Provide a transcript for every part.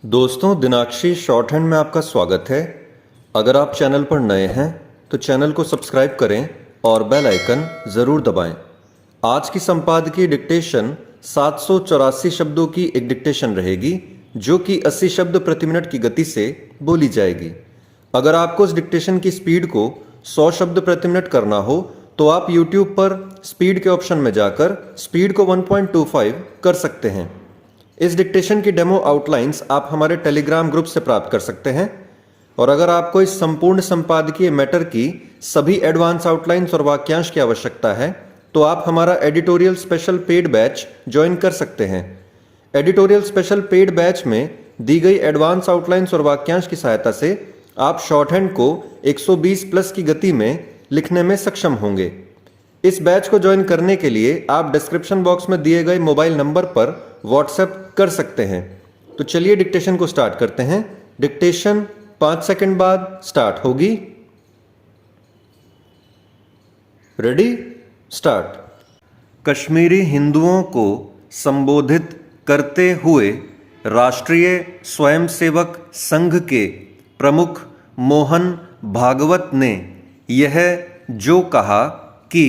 दोस्तों, दिनाक्षी short hand में आपका स्वागत है। अगर आप चैनल पर नए हैं तो चैनल को सब्सक्राइब करें और बेल आइकन ज़रूर दबाएं। आज की संपादकीय डिक्टेशन 784 शब्दों की एक डिक्टेशन रहेगी जो कि 80 शब्द प्रति मिनट की गति से बोली जाएगी। अगर आपको इस डिक्टेशन की स्पीड को 100 शब्द प्रति मिनट करना हो तो आप YouTube पर स्पीड के ऑप्शन में जाकर स्पीड को 1.25 कर सकते हैं। इस डिक्टेशन की डेमो आउटलाइंस आप हमारे टेलीग्राम ग्रुप से प्राप्त कर सकते हैं। और अगर आपको इस संपूर्ण संपादकीय मैटर की सभी एडवांस आउटलाइंस और वाक्यांश की आवश्यकता है तो आप हमारा editorial special paid batch join कर सकते हैं। एडिटोरियल स्पेशल पेड बैच में दी गई एडवांस आउटलाइंस और वाक्यांश की सहायता से आप शॉर्ट हैंड को 120 प्लस की गति में लिखने में सक्षम होंगे। इस बैच को ज्वाइन करने के लिए आप डिस्क्रिप्शन बॉक्स में दिए गए मोबाइल नंबर पर व्हाट्सएप कर सकते हैं। तो चलिए डिक्टेशन को स्टार्ट करते हैं। डिक्टेशन 5 सेकंड बाद स्टार्ट होगी। Ready, start. कश्मीरी हिंदुओं को संबोधित करते हुए राष्ट्रीय स्वयंसेवक संघ के प्रमुख मोहन भागवत ने यह जो कहा कि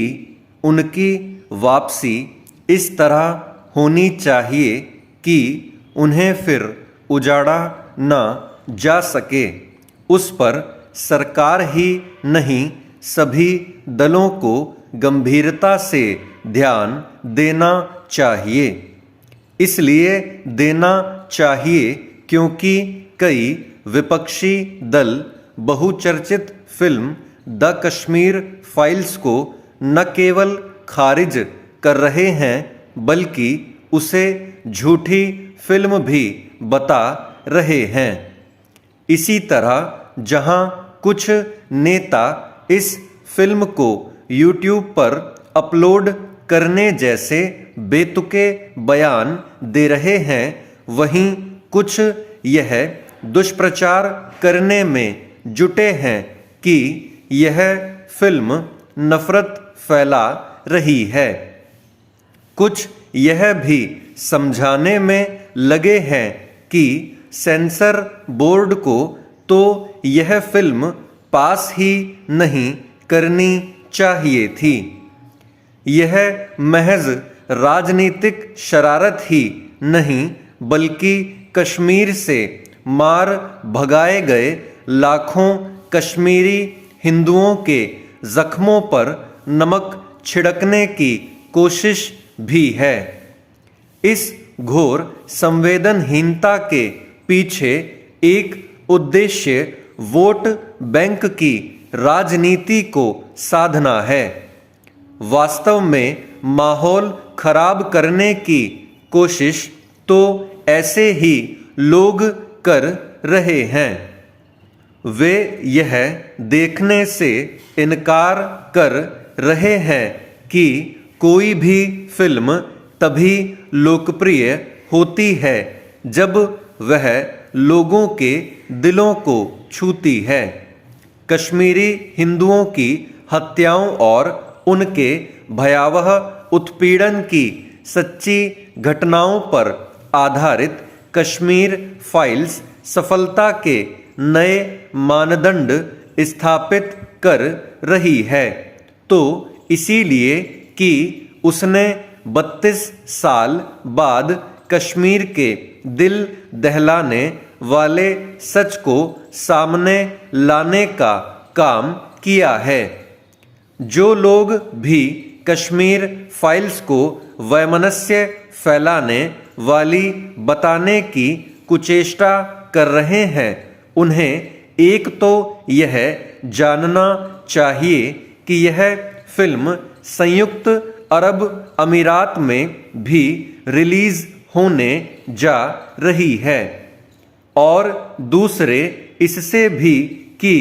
उनकी वापसी इस तरह होनी चाहिए कि उन्हें फिर उजाड़ा न जा सके, उस पर सरकार ही नहीं सभी दलों को गंभीरता से ध्यान देना चाहिए। इसलिए देना चाहिए क्योंकि कई विपक्षी दल बहुचर्चित फिल्म द कश्मीर फाइल्स को न केवल खारिज कर रहे हैं बल्कि उसे झूठी फिल्म भी बता रहे हैं। इसी तरह जहां कुछ नेता इस फिल्म को YouTube पर अपलोड करने जैसे बेतुके बयान दे रहे हैं, वहीं कुछ यह दुष्प्रचार करने में जुटे हैं कि यह फिल्म नफरत फैला रही है। कुछ यह भी समझाने में लगे हैं कि सेंसर बोर्ड को तो यह फिल्म पास ही नहीं करनी चाहिए थी। यह महज राजनीतिक शरारत ही नहीं बल्कि कश्मीर से मार भगाए गए लाखों कश्मीरी हिंदुओं के जख्मों पर नमक छिड़कने की कोशिश भी है। इस घोर संवेदनहीनता के पीछे एक उद्देश्य वोट बैंक की राजनीति को साधना है। वास्तव में माहौल खराब करने की कोशिश तो ऐसे ही लोग कर रहे हैं। वे यह देखने से इनकार कर रहे हैं कि कोई भी फिल्म तभी लोकप्रिय होती है जब वह लोगों के दिलों को छूती है। कश्मीरी हिंदुओं की हत्याओं और उनके भयावह उत्पीड़न की सच्ची घटनाओं पर आधारित कश्मीर फाइल्स सफलता के नए मानदंड स्थापित कर रही है। तो इसीलिए कि उसने 32 साल बाद कश्मीर के दिल दहलाने वाले सच को सामने लाने का काम किया है। जो लोग भी कश्मीर फाइल्स को वैमनस्य फैलाने वाली बताने की कुचेष्टा कर रहे हैं, उन्हें एक तो यह जानना चाहिए कि यह फिल्म संयुक्त अरब अमीरात में भी रिलीज होने जा रही है, और दूसरे इससे भी कि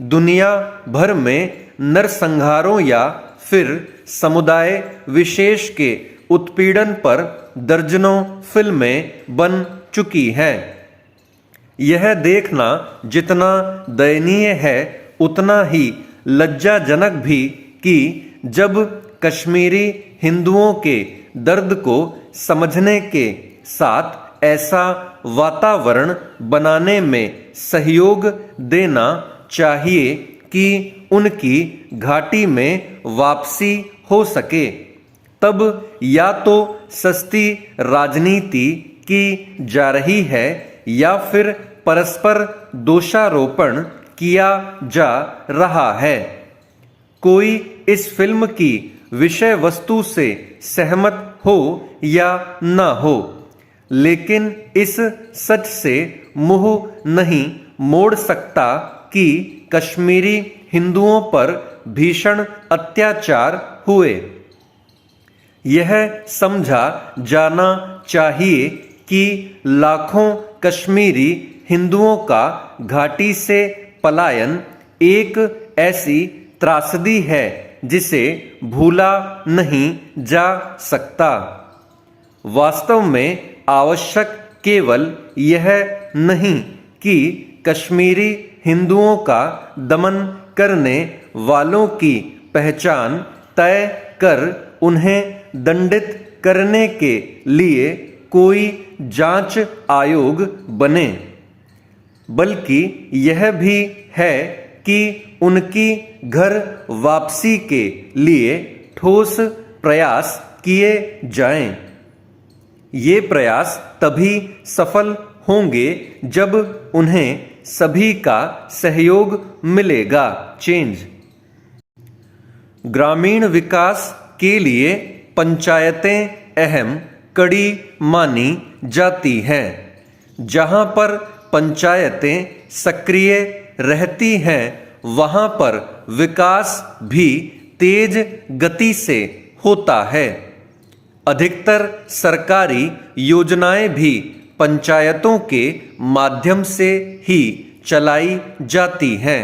दुनिया भर में नरसंहारों या फिर समुदाय विशेष के उत्पीड़न पर दर्जनों फिल्में बन चुकी हैं। यह देखना जितना दयनीय है उतना ही लज्जाजनक भी कि जब कश्मीरी हिंदुओं के दर्द को समझने के साथ ऐसा वातावरण बनाने में सहयोग देना चाहिए कि उनकी घाटी में वापसी हो सके। तब या तो सस्ती राजनीति की जा रही है या फिर परस्पर दोषारोपण किया जा रहा है। कोई इस फिल्म की विषय वस्तु से सहमत हो या न हो, लेकिन इस सच से मुंह नहीं मोड़ सकता कि कश्मीरी हिंदुओं पर भीषण अत्याचार हुए। यह समझा जाना चाहिए कि लाखों कश्मीरी हिंदुओं का घाटी से पलायन एक ऐसी त्रासदी है जिसे भूला नहीं जा सकता। वास्तव में आवश्यक केवल यह नहीं कि कश्मीरी हिंदुओं का दमन करने वालों की पहचान तय कर उन्हें दंडित करने के लिए कोई जांच आयोग बने, बल्कि यह भी है कि उनकी घर वापसी के लिए ठोस प्रयास किए जाएं। ये प्रयास तभी सफल होंगे जब उन्हें सभी का सहयोग मिलेगा। चेंज। ग्रामीण विकास के लिए पंचायतें अहम कड़ी मानी जाती हैं। जहां पर पंचायतें सक्रिय रहती हैं, वहां पर विकास भी तेज गति से होता है। अधिकतर सरकारी योजनाएं भी पंचायतों के माध्यम से ही चलाई जाती हैं।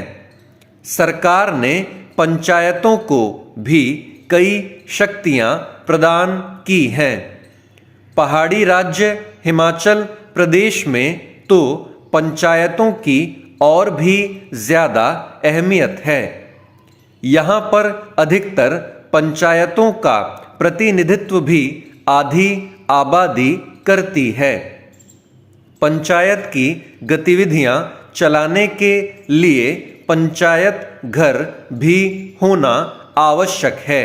सरकार ने पंचायतों को भी कई शक्तियां प्रदान की हैं। पहाड़ी राज्य हिमाचल प्रदेश में तो पंचायतों की और भी ज्यादा अहमियत है। यहाँ पर अधिकतर पंचायतों का प्रतिनिधित्व भी आधी आबादी करती है। पंचायत की गतिविधियां चलाने के लिए पंचायत घर भी होना आवश्यक है,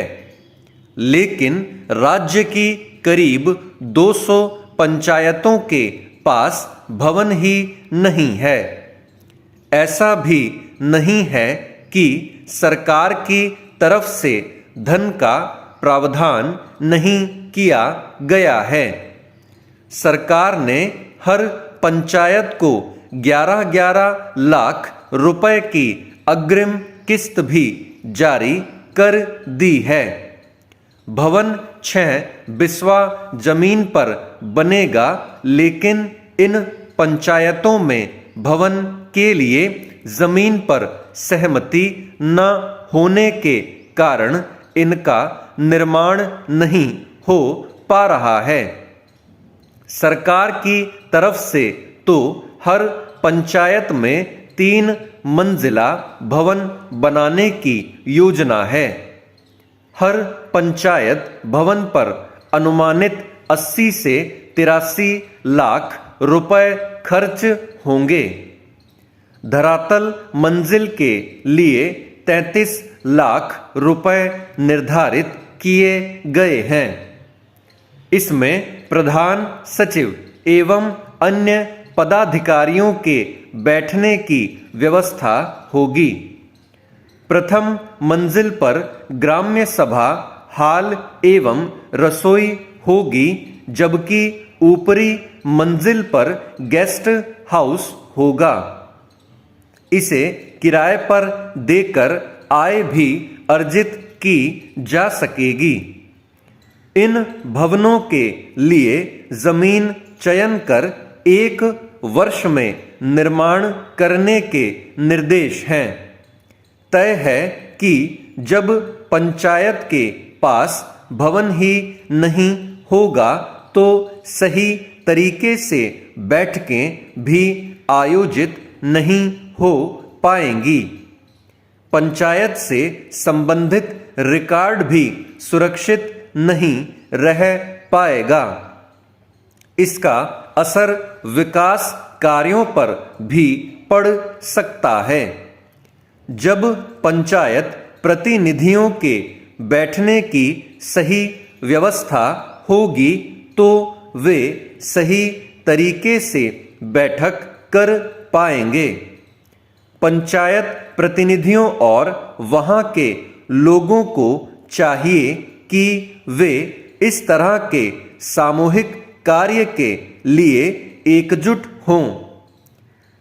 लेकिन राज्य की करीब 200 पंचायतों के पास भवन ही नहीं है। ऐसा भी नहीं है कि सरकार की तरफ से धन का प्रावधान नहीं किया गया है। सरकार ने हर पंचायत को 11-11 लाख रुपए की अग्रिम किस्त भी जारी कर दी है। भवन 6 बिस्वा जमीन पर बनेगा, लेकिन इन पंचायतों में भवन के लिए जमीन पर सहमति न होने के कारण इनका निर्माण नहीं हो पा रहा है। सरकार की तरफ से तो हर पंचायत में 3 मंजिला भवन बनाने की योजना है। हर पंचायत भवन पर अनुमानित 80 से 83 लाख रुपए खर्च होंगे। धरातल मंजिल के लिए 33 लाख रुपए निर्धारित किए गए हैं। इसमें प्रधान सचिव एवं अन्य पदाधिकारियों के बैठने की व्यवस्था होगी। प्रथम मंजिल पर ग्राम्य सभा हाल एवं रसोई होगी, जबकि ऊपरी मंजिल पर गेस्ट हाउस होगा। इसे किराए पर देकर आय भी अर्जित की जा सकेगी। इन भवनों के लिए जमीन चयन कर 1 वर्ष में निर्माण करने के निर्देश हैं। तय है कि जब पंचायत के पास भवन ही नहीं होगा तो सही तरीके से बैठकें भी आयोजित नहीं हो पाएंगी। पंचायत से संबंधित रिकॉर्ड भी सुरक्षित नहीं रह पाएगा। इसका असर विकास कार्यों पर भी पड़ सकता है। जब पंचायत प्रतिनिधियों के बैठने की सही व्यवस्था होगी तो वे सही तरीके से बैठक कर पाएंगे। पंचायत प्रतिनिधियों और वहां के लोगों को चाहिए कि वे इस तरह के सामूहिक कार्य के लिए एकजुट हों।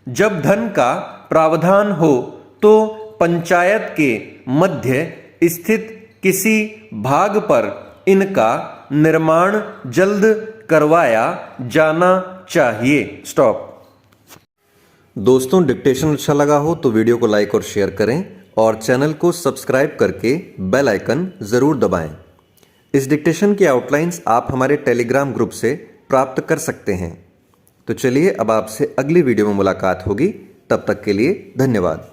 जब धन का प्रावधान हो तो पंचायत के मध्य स्थित किसी भाग पर इनका निर्माण जल्द करवाया जाना चाहिए। स्टॉप। दोस्तों, डिक्टेशन अच्छा लगा हो तो वीडियो को लाइक और शेयर करें और चैनल को सब्सक्राइब करके बेल आइकन जरूर दबाएं। इस डिक्टेशन की आउटलाइंस आप हमारे टेलीग्राम ग्रुप से प्राप्त कर सकते हैं। तो चलिए अब आपसे अगली वीडियो में मुलाकात होगी। तब तक के लिए धन्यवाद।